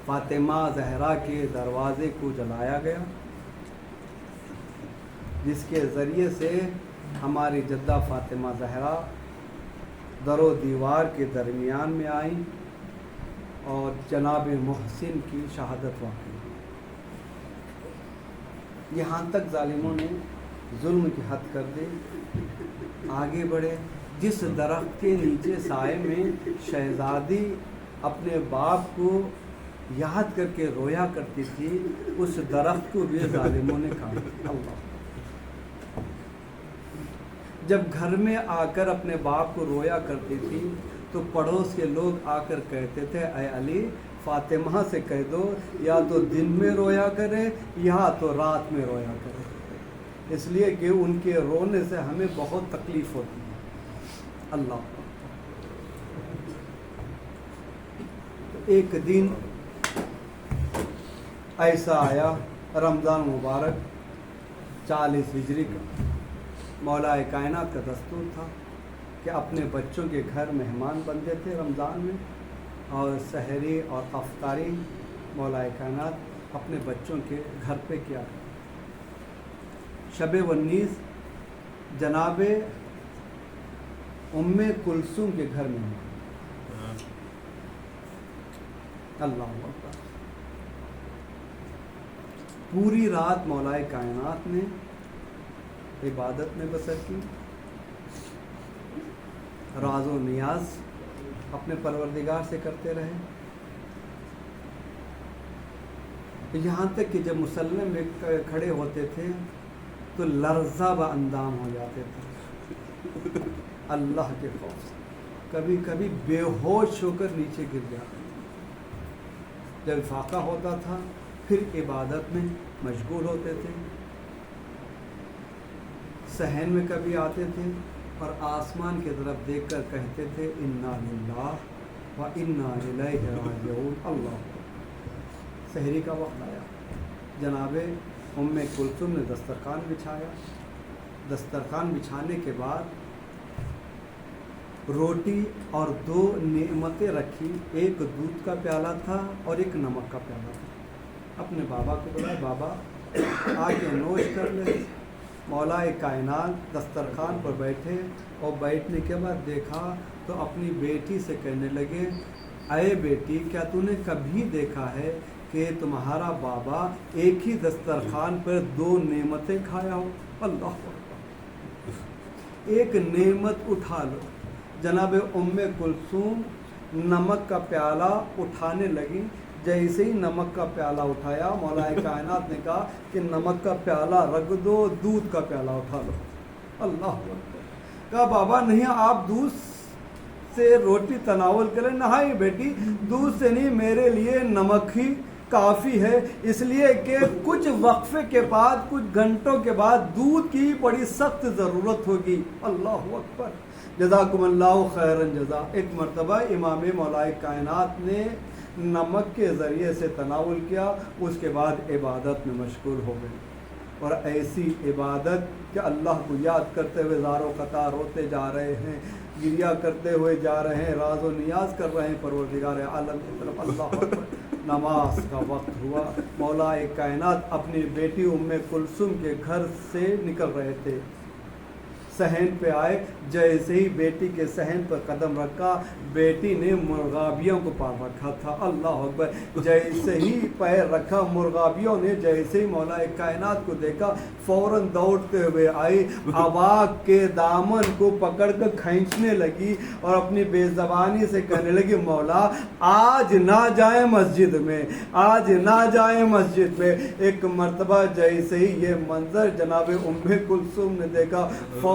فاطمہ زہرا کے دروازے کو جلایا گیا، جس کے ذریعے سے ہماری جدہ فاطمہ زہرا در و دیوار کے درمیان میں آئیں اور جناب محسن کی شہادت واقع. یہاں تک ظالموں نے ظلم کی حد کر دی، آگے بڑھے. جس درخت کے نیچے سائے میں شہزادی اپنے باپ کو یاد کر کے رویا کرتی تھی، اس درخت کو بھی ظالموں نے کاٹا. اللہ. جب گھر میں آ کر اپنے باپ کو رویا کرتی تھی تو پڑوس کے لوگ آ کر کہتے تھے اے علی فاطمہ سے کہہ دو یا تو دن میں رویا کرے یا تو رات میں رویا کرے، اس لیے کہ ان کے رونے سے ہمیں بہت تکلیف ہوتی ہے. اللہ. ایک دن ایسا آیا رمضان مبارک 40 ہجری کا، مولا کائنات کا دستور تھا کہ اپنے بچوں کے گھر مہمان بنتے تھے رمضان میں، اور سحری اور افطاری مولا کائنات اپنے بچوں کے گھر پہ کیا. شب 19 جناب ام کلثوم کے گھر میں. اللہ اکبر. پوری رات مولا کائنات نے عبادت میں بسر کی، راز و نیاز اپنے پروردگار سے کرتے رہے. یہاں تک کہ جب مصلی میں کھڑے ہوتے تھے تو لرزہ با اندام ہو جاتے تھے اللہ کے خوف سے. کبھی کبھی بے ہوش ہو کر نیچے گر جاتے. جب فاقہ ہوتا تھا پھر عبادت میں مشغول ہوتے تھے. صحن میں کبھی آتے تھے اور آسمان کی طرف دیکھ کر کہتے تھے انا للہ و انا الیہ راجعون. اللہ. سحری کا وقت آیا، جناب ام کلثوم نے دسترخوان بچھایا. دسترخوان بچھانے کے بعد روٹی اور 2 نعمتیں رکھی. ایک دودھ کا پیالہ تھا اور ایک نمک کا پیالہ تھا. اپنے بابا کو بولا بابا آ کے نوش کر لے. مولا کائنات دسترخوان پر بیٹھے اور بیٹھنے کے بعد دیکھا تو اپنی بیٹی سے کہنے لگے اے بیٹی کیا تو نے کبھی دیکھا ہے کہ تمہارا بابا ایک ہی دسترخوان پر 2 نعمتیں کھایا ہو. اللہ اکبر. ایک نعمت اٹھا لو. جناب ام کلثوم نمک کا پیالہ اٹھانے لگی. جیسے ہی نمک کا پیالہ اٹھایا مولا کائنات نے کہا کہ نمک کا پیالہ رکھ دو، دودھ کا پیالہ اٹھا لو. اللہ اکبر. کہا بابا نہیں، آپ دودھ سے روٹی تناول کریں. نہیں بیٹی، دودھ سے نہیں، میرے لیے نمک ہی کافی ہے، اس لیے کہ کچھ وقفے کے بعد، کچھ گھنٹوں کے بعد دودھ کی بڑی سخت ضرورت ہوگی. اللہ اکبر. جزاکم اللہ خیرن جزا. ایک مرتبہ امام مولا کائنات نے نمک کے ذریعے سے تناول کیا، اس کے بعد عبادت میں مشغول ہو گئے. اور ایسی عبادت کہ اللہ کو یاد کرتے ہوئے زاروں قطار ہوتے جا رہے ہیں، گریا کرتے ہوئے جا رہے ہیں، راز و نیاز کر رہے ہیں پروردگار عالم کی طرف. اللہ اکبر. نماز کا وقت ہوا. مولا کائنات اپنی بیٹی ام کلثوم کے گھر سے نکل رہے تھے. صحن پہ آئے، جیسے ہی بیٹی کے صحن پر قدم رکھا، بیٹی نے مرغابیوں کو پال رکھا تھا. اللہ اکبر. جیسے ہی پیر رکھا، مرغابیوں نے جیسے ہی مولا کائنات کو دیکھا فوراً دوڑتے ہوئے آئی، آواز کے دامن کو پکڑ کر کھینچنے لگی اور اپنی بے زبانی سے کہنے لگی مولا آج نہ جائیں مسجد میں، آج نہ جائیں مسجد میں. ایک مرتبہ جیسے ہی یہ منظر جناب ام کلثوم نے دیکھا،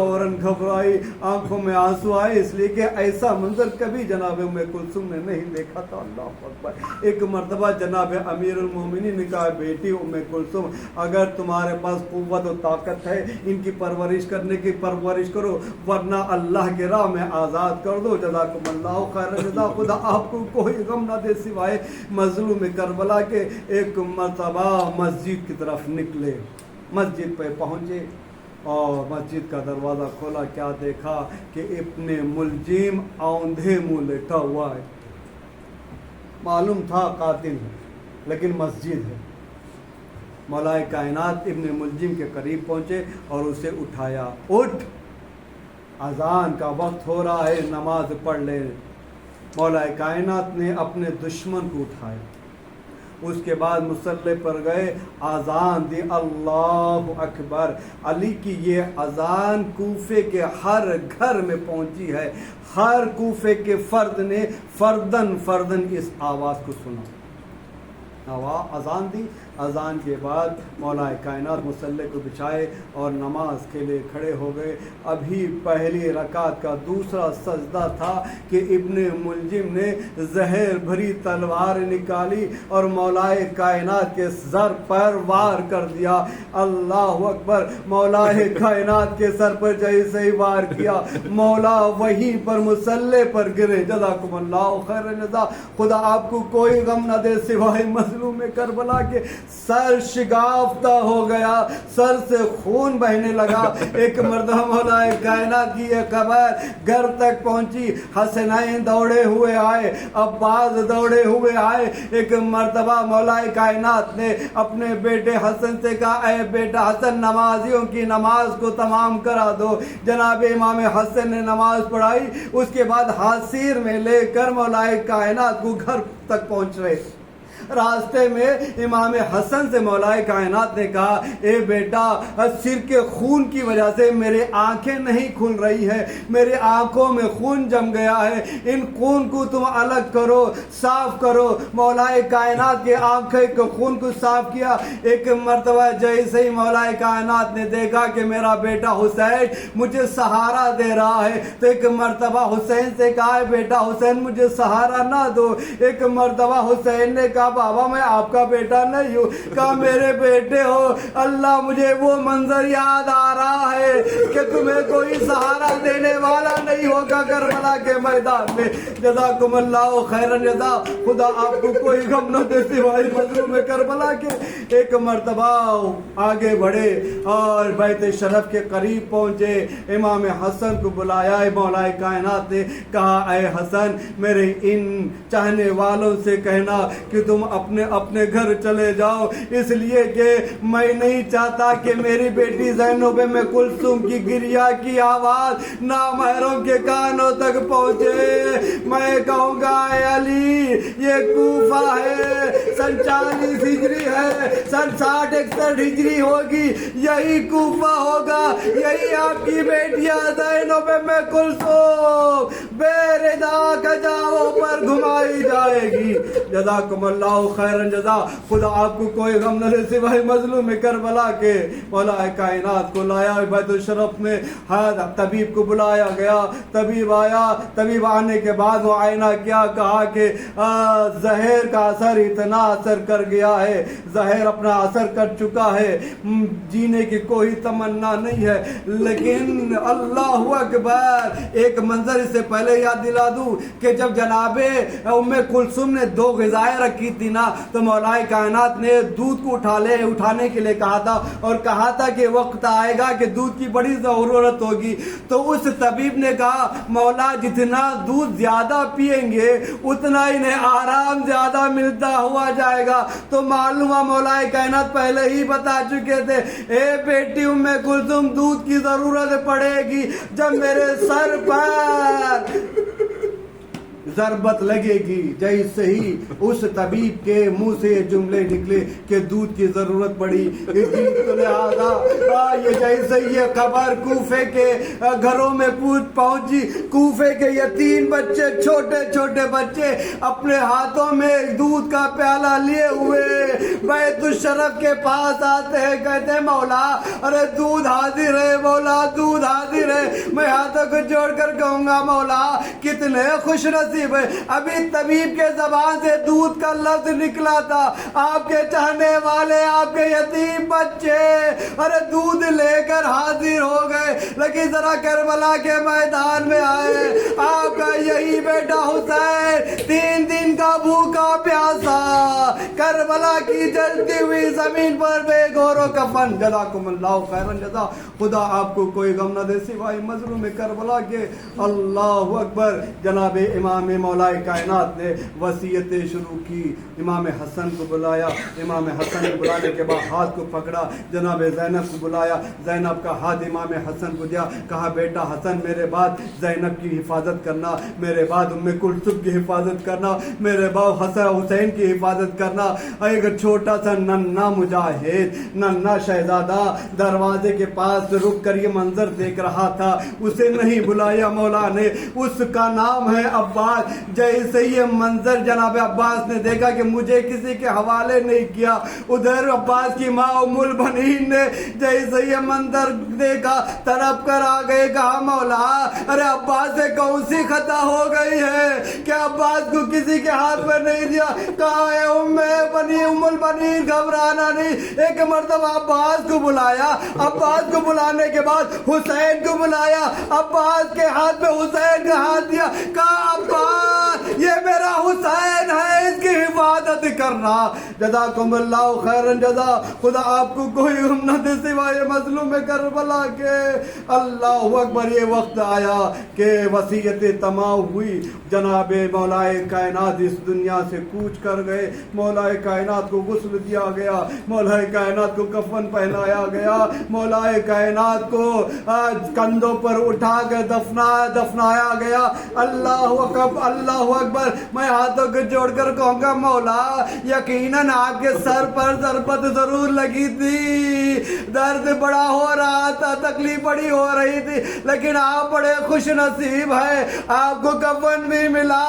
فوراً گھبرائی، آنکھوں میں آنسو آئے، اس لیے کہ ایسا منظر کبھی جناب ام کلثوم نے نہیں دیکھا تھا۔ اللہ اکبر۔ ایک مرتبہ جناب امیر المومنین نے کہا بیٹی ام کلثوم اگر تمہارے پاس قوت و طاقت ہے ان کی پرورش کرنے کی پرورش کرو، ورنہ اللہ کے راہ میں آزاد کر دو۔ جزاکم اللہ خیر جزا، خدا آپ کو کوئی غم نہ دے سوائے مظلوم کربلا کے۔ ایک مرتبہ مسجد کی طرف نکلے، مسجد پہ پہنچے اور مسجد کا دروازہ کھولا، کیا دیکھا کہ ابن ملجم اوندھے منہ لیٹا ہوا ہے۔ معلوم تھا قاتل ہے لیکن مسجد ہے۔ مولا کائنات ابن ملجم کے قریب پہنچے اور اسے اٹھایا، اٹھ اذان کا وقت ہو رہا ہے، نماز پڑھ لے۔ مولا کائنات نے اپنے دشمن کو اٹھایا، اس کے بعد مصلی پر گئے، اذان دی، اللہ اکبر۔ علی کی یہ اذان کوفے کے ہر گھر میں پہنچی ہے، ہر کوفے کے فرد نے فردن فردن اس آواز کو سنا، اذان دی۔ اذان کے بعد مولا کائنات مصلی کو بچھائے اور نماز کے لیے کھڑے ہو گئے۔ ابھی پہلی رکعت کا دوسرا سجدہ تھا کہ ابن ملجم نے زہر بھری تلوار نکالی اور مولا کائنات کے سر پر وار کر دیا۔ اللہ اکبر۔ مولا کائنات کے سر پر جیسے ہی وار کیا، مولا وہیں پر مصلی پر گرے۔ جزاکم اللہ خیر جزا، خدا آپ کو کوئی غم نہ دے سوائے مظلوم کربلا کے۔ سر شگافتہ ہو گیا، سر سے خون بہنے لگا۔ ایک مرتبہ مولا کائنات کی یہ خبر گھر تک پہنچی، حسنین دوڑے ہوئے آئے، عباس دوڑے ہوئے آئے۔ ایک مرتبہ مولا کائنات نے اپنے بیٹے حسن سے کہا اے بیٹا حسن نمازیوں کی نماز کو تمام کرا دو۔ جناب امام حسن نے نماز پڑھائی، اس کے بعد حاصیر میں لے کر مولا کائنات کو گھر تک پہنچ رہے۔ راستے میں امام حسن سے مولا کائنات نے کہا اے بیٹا سر کے خون کی وجہ سے میرے آنکھیں نہیں کھل رہی ہے، میرے آنکھوں میں خون جم گیا ہے، ان خون کو تم الگ کرو، صاف کرو۔ مولا کائنات کے آنکھیں کے خون کو صاف کیا۔ ایک مرتبہ جیسے ہی مولا کائنات نے دیکھا کہ میرا بیٹا حسین مجھے سہارا دے رہا ہے تو ایک مرتبہ حسین سے کہا بیٹا حسین مجھے سہارا نہ دو۔ ایک مرتبہ حسین نے کہا بابا میں آپ کا بیٹا نہیں ہوں، کہا میرے بیٹے ہو، اللہ مجھے وہ منظر یاد آ رہا ہے کہ تمہیں کوئی سہارا دینے والا نہیں ہوگا کربلا کے میدان میں۔ جزاکم اللہ خیر جزا، خدا آپ کو کوئی غم نہ دے سوائے مظلوم کربلا کے۔ ایک مرتبہ آگے بڑھے اور بیت شرف کے قریب پہنچے، امام حسن کو بلایا۔ مولا کائنات نے کہا اے حسن میرے ان چاہنے والوں سے کہنا کہ تم اپنے اپنے گھر چلے جاؤ، اس لیے کہ میں نہیں چاہتا کہ میری بیٹی زینب ام کلثوم کی گریہ کی آواز نامحرم کے کانوں تک پہنچے۔ میں کہوں گا اے علی یہ کوفہ ہے، سن 40 ہجری ہے، سن 60-61 ہجری ہوگی، یہی کوفہ ہوگا، یہی آپ کی بیٹیاں زینب ام کلثوم بے ردا کجاؤں پر گھمائی جائے گی۔ جزاکم اللہ خیرن جزا، خدا آپ کو کوئی غم نہ دے سوائے مظلوم کربلا کے۔ مولا کائنات کو لایا بیت الشرف میں، طبیب کو بلایا گیا، طبیب آیا، طبیب آنے کے بعد وہ آئینہ کیا کہا کہ زہر کا اثر اتنا اثر کر گیا ہے، زہر اپنا اثر کر چکا ہے، جینے کی کوئی تمنا نہیں ہے۔ لیکن اللہ اکبر، ایک منظر اس سے پہلے یاد دلا دوں کہ جب جناب ام کلثوم نے 2 غذائیں رکھی تھی نا تو مولا کائنات نے دودھ کو اٹھانے کے لیے کہا تھا اور کہا تھا کہ وقت آئے گا کہ دودھ کی بڑی ضرورت ہوگی۔ تو اس طبیب نے کہا مولا جتنا دودھ زیادہ پیئیں گے اتنا انہیں آرام زیادہ ملتا ہوا جائے گا۔ تو معلوم ہے مولا کائنات پہلے ہی بتا چکے تھے اے بیٹی ام کلثوم دودھ کی ضرورت پڑے گی جب میرے سر پر ضربت لگے گی جیسے ہی اس طبیب کے منہ سے یہ جملے نکلے کہ دودھ کی ضرورت پڑی، لہٰذا یہ جیسے یہ خبر کوفے کے گھروں میں پہنچی، کوفے کے یتیم بچے، چھوٹے چھوٹے بچے اپنے ہاتھوں میں دودھ کا پیالہ لیے ہوئے بیت الشرف کے پاس آتے ہیں، کہتے ہیں مولا ارے دودھ حاضر ہے، مولا دودھ حاضر ہے۔ میں ہاتھوں کو جوڑ کر کہوں گا مولا کتنے خوش نصیب ہے، ابھی طبیب کے زبان سے دودھ کا لفظ نکلا تھا، آپ کے چاہنے والے، آپ کے یتیم بچے ارے دودھ لے کر حاضر ہو گئے۔ لیکن ذرا کربلا کے میدان میں آئے، آپ کا یہی بیٹا حسین 3 دن کا بھوکا پیاسا کربلا کی جلتی ہوئی زمین پر بے گور و کفن، جزاکم اللہ خیرن جزا، خدا آپ کو کوئی غم نہ دے سوائے مظلوم کربلا کے۔ اللہ اکبر۔ جناب امام مولا کائنات نے وصیتیں شروع کی، امام حسن کو بلایا، امام حسن کو بلانے کے بعد ہاتھ کو پکڑا، جناب زینب کو بلایا، زینب کا ہاتھ امام حسن کو دیا، کہا بیٹا حسن میرے بعد زینب کی حفاظت کرنا، میرے بعد ام کلثوم کی حفاظت کرنا، میرے بعد حسین کی حفاظت کرنا۔ ایک چھوٹا سا ننھا مجاہد، ننھا شہزادہ دروازے کے پاس رک کر یہ منظر دیکھ رہا تھا، اسے نہیں بلایا مولا نے، اس کا نام ہے عباس۔ جیسے یہ منظر جناب عباس نے دیکھا کہ مجھے کسی کے حوالے نہیں کیا، ادھر عباس کی ماں ام البنین نے جیسے یہ منظر دیکھا تڑپ کر آ گئے، کہا مولا ارے عباس سے کون سی خطا ہو گئی ہے کہ عباس کو کسی کے ہاتھ میں نہیں دیا؟ کہا ہے ام البنین گھبرانا نہیں، ایک مرتبہ عباس کو بلایا، عباس کو بلانے کے بعد حسین کو بلایا، عباس کے ہاتھ میں حسین کا ہاتھ دیا، کہا عباس یہ میرا حسین ہے، اس کی حفاظت کرنا۔ جزاکم اللہ خیرن جزا، خدا آپ کو کوئی غم نہ دے سوائے مظلوم کربلا کے۔ اللہ اکبر۔ یہ وقت آیا کہ وصیتیں تمام ہوئی، جناب مولا کائنات اس دنیا سے کوچ کر گئے، مولا کائنات کو غسل دیا گیا، مولا کائنات کو کفن پہنایا گیا، مولا کائنات کو کندھوں پر اٹھا کر دفنایا گیا۔ اللہ اکبر، اللہ اکبر۔ میں ہاتھوں کو جوڑ کر کہوں گا مولا یقیناً آپ کے سر پر ضربت ضرور لگی تھی، درد بڑا ہو رہا تھا، تکلیف بڑی ہو رہی تھی، لیکن آپ بڑے خوش نصیب ہیں، آپ کو کفن بھی ملا،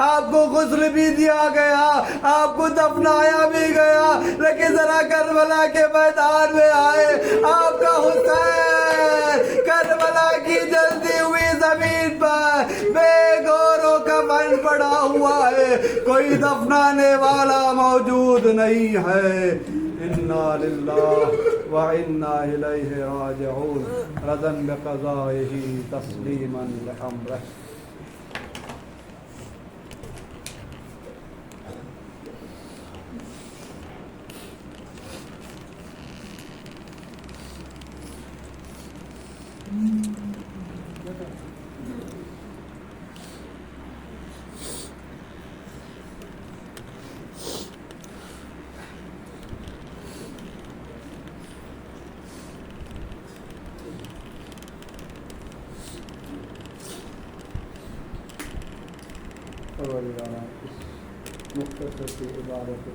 آپ کو غسل بھی دیا گیا، آپ کو دفنایا بھی گیا، لیکن ذرا کربلا کے میدان میں آئے، آپ کا حسین کربلا کی جلتی ہوئی زمین پر بے گور و کفن پڑا ہوا ہے، کوئی دفنانے والا موجود نہیں ہے۔ انا للہ و انا الیہ راجعون، رضا بقضائہ تسلیما لامرہ۔ مختصر سی عبارت